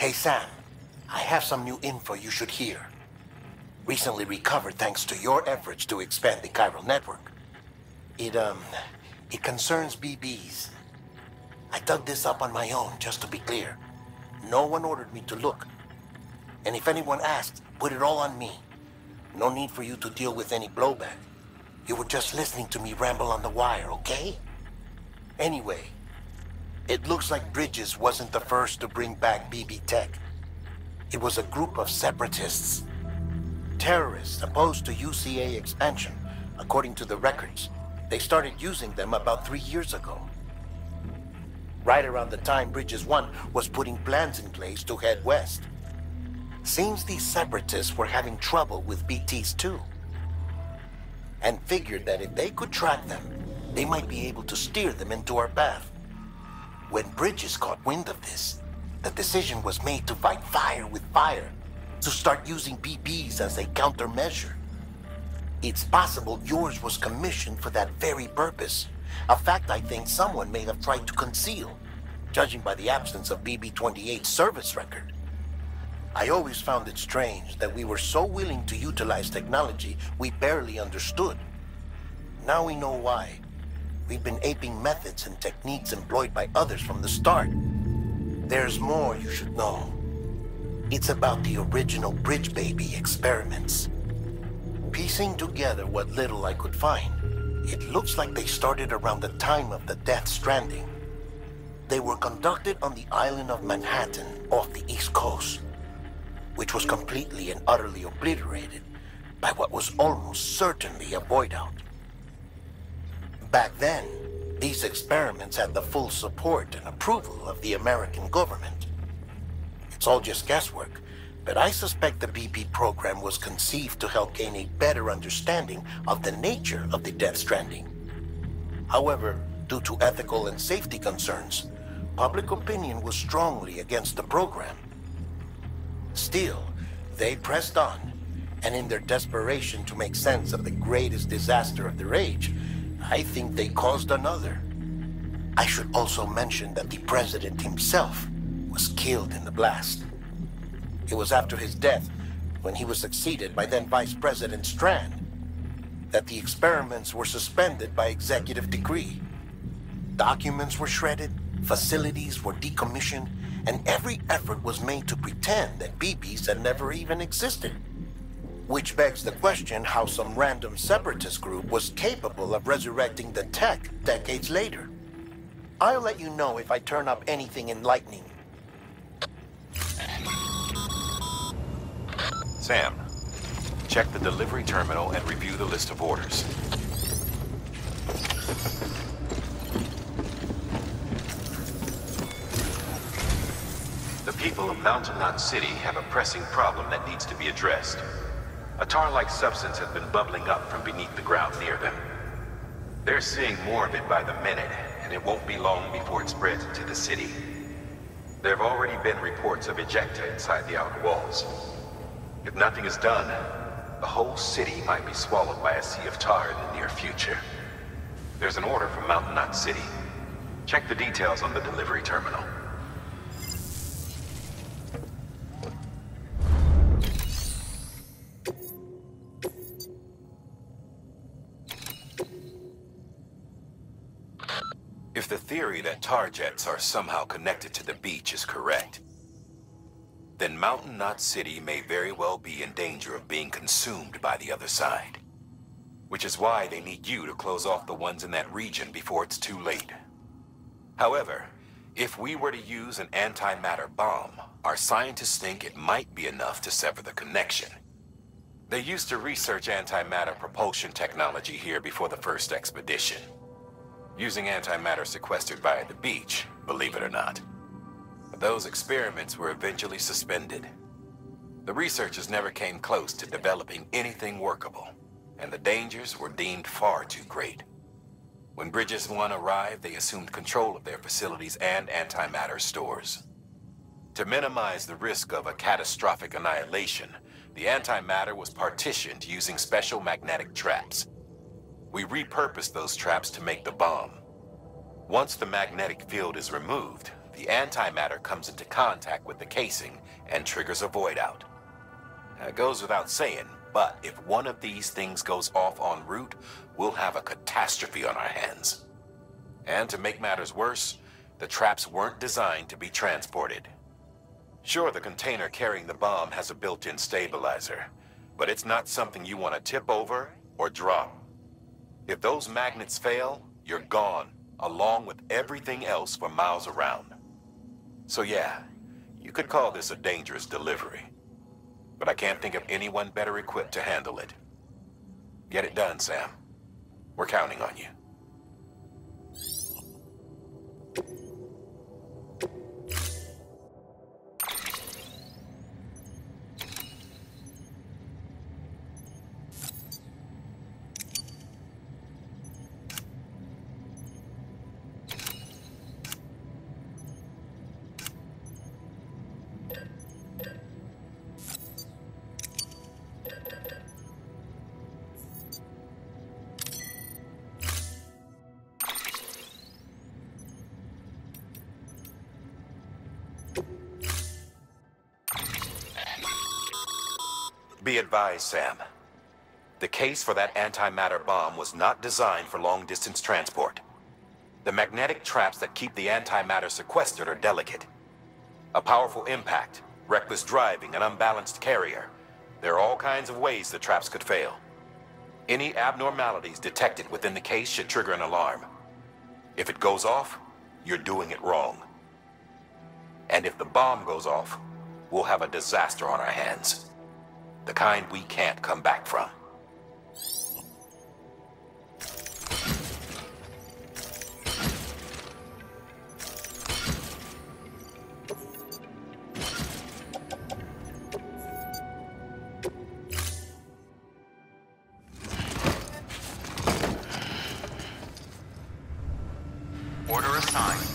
Hey Sam, I have some new info you should hear. Recently recovered thanks to your efforts to expand the chiral network. It concerns BBs. I dug this up on my own, just to be clear. No one ordered me to look. And if anyone asked, put it all on me. No need for you to deal with any blowback. You were just listening to me ramble on the wire, okay? Anyway, it looks like Bridges wasn't the first to bring back BB tech. It was a group of separatists. Terrorists opposed to UCA expansion, according to the records. They started using them about 3 years ago. Right around the time Bridges 1 was putting plans in place to head west. Seems these separatists were having trouble with BTs too. And figured that if they could track them, they might be able to steer them into our path. When Bridges caught wind of this, the decision was made to fight fire with fire, to start using BBs as a countermeasure. It's possible yours was commissioned for that very purpose, a fact I think someone may have tried to conceal, judging by the absence of BB-28's service record. I always found it strange that we were so willing to utilize technology we barely understood. Now we know why. We've been aping methods and techniques employed by others from the start. There's more you should know. It's about the original Bridge Baby experiments. Piecing together what little I could find, it looks like they started around the time of the Death Stranding. They were conducted on the island of Manhattan off the East Coast, which was completely and utterly obliterated by what was almost certainly a void-out. Back then, these experiments had the full support and approval of the American government. It's all just guesswork, but I suspect the BB program was conceived to help gain a better understanding of the nature of the Death Stranding. However, due to ethical and safety concerns, public opinion was strongly against the program. Still, they pressed on, and in their desperation to make sense of the greatest disaster of their age, I think they caused another. I should also mention that the president himself was killed in the blast. It was after his death, when he was succeeded by then Vice President Strand, that the experiments were suspended by executive decree. Documents were shredded, facilities were decommissioned, and every effort was made to pretend that BBs had never even existed. Which begs the question how some random separatist group was capable of resurrecting the tech decades later. I'll let you know if I turn up anything enlightening. Sam, check the delivery terminal and review the list of orders. The people of Mountain Knot City have a pressing problem that needs to be addressed. A tar-like substance has been bubbling up from beneath the ground near them. They're seeing more of it by the minute, and it won't be long before it spreads into the city. There have already been reports of ejecta inside the outer walls. If nothing is done, the whole city might be swallowed by a sea of tar in the near future. There's an order from Mountain Knot City. Check the details on the delivery terminal. If the theory that tar jets are somehow connected to the beach is correct, then Mountain Knot City may very well be in danger of being consumed by the other side. Which is why they need you to close off the ones in that region before it's too late. However, if we were to use an antimatter bomb, our scientists think it might be enough to sever the connection. They used to research antimatter propulsion technology here before the first expedition. Using antimatter sequestered by the beach, believe it or not. But those experiments were eventually suspended. The researchers never came close to developing anything workable, and the dangers were deemed far too great. When Bridges 1 arrived, they assumed control of their facilities and antimatter stores. To minimize the risk of a catastrophic annihilation, the antimatter was partitioned using special magnetic traps. We repurposed those traps to make the bomb. Once the magnetic field is removed, the the antimatter comes into contact with the casing and triggers a void out. It goes without saying, but if one of these things goes off en route, we'll have a catastrophe on our hands. And to make matters worse, the traps weren't designed to be transported. Sure, the container carrying the bomb has a built-in stabilizer, but it's not something you want to tip over or drop. If those magnets fail, you're gone, along with everything else for miles around. So yeah, you could call this a dangerous delivery. But I can't think of anyone better equipped to handle it. Get it done, Sam. We're counting on you. Be advised, Sam. The case for that antimatter bomb was not designed for long-distance transport. The magnetic traps that keep the antimatter sequestered are delicate. A powerful impact, reckless driving, an unbalanced carrier. There are all kinds of ways the traps could fail. Any abnormalities detected within the case should trigger an alarm. If it goes off, you're doing it wrong. And if the bomb goes off, we'll have a disaster on our hands. The kind we can't come back from. Order assigned.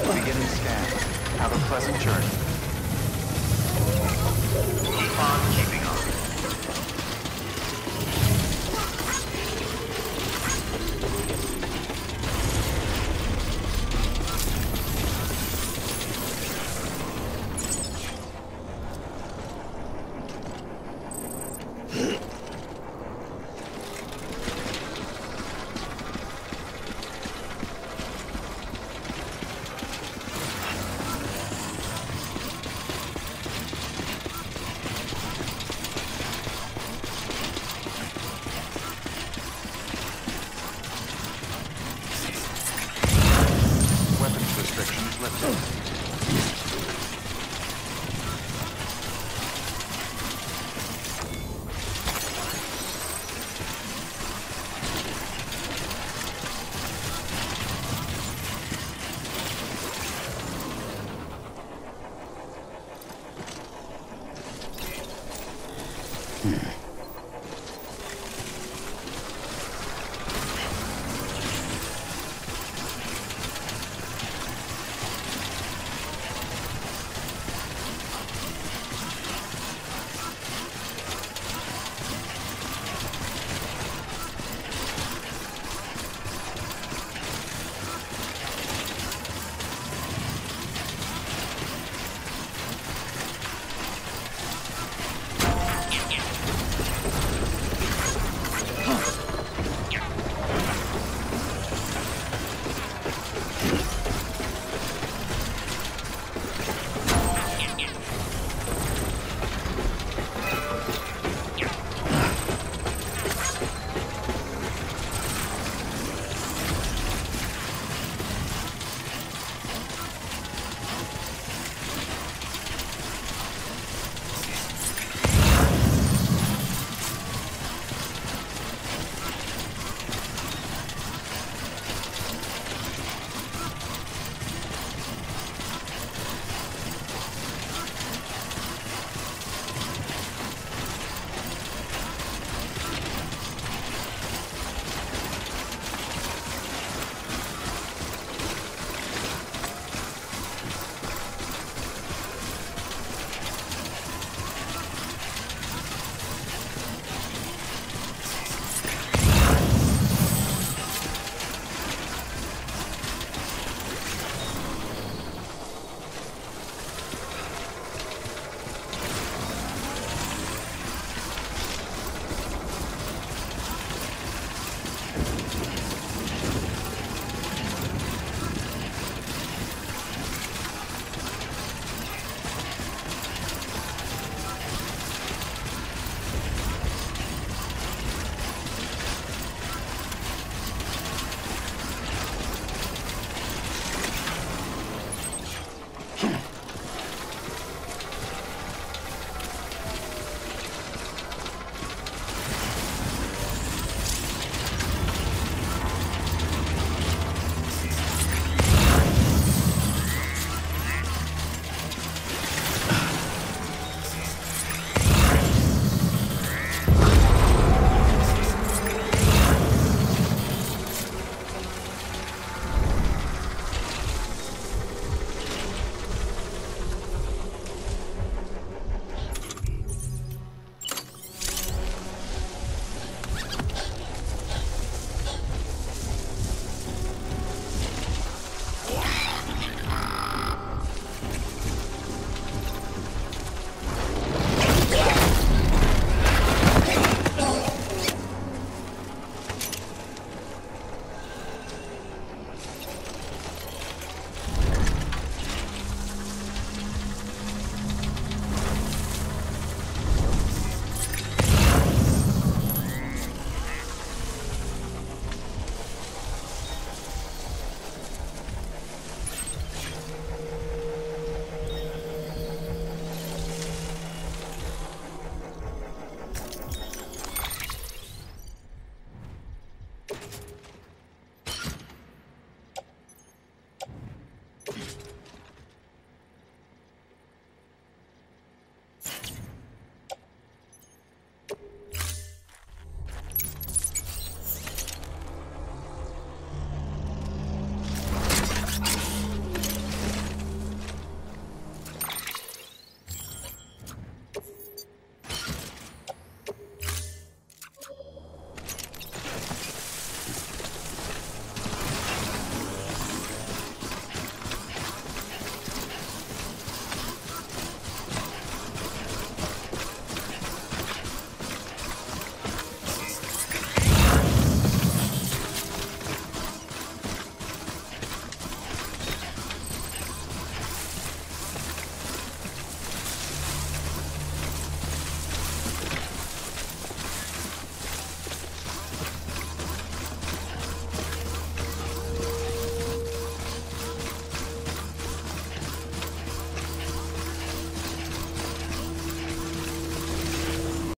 Beginning scan. Have a pleasant journey. Keep on keeping on. Restrictions lifted.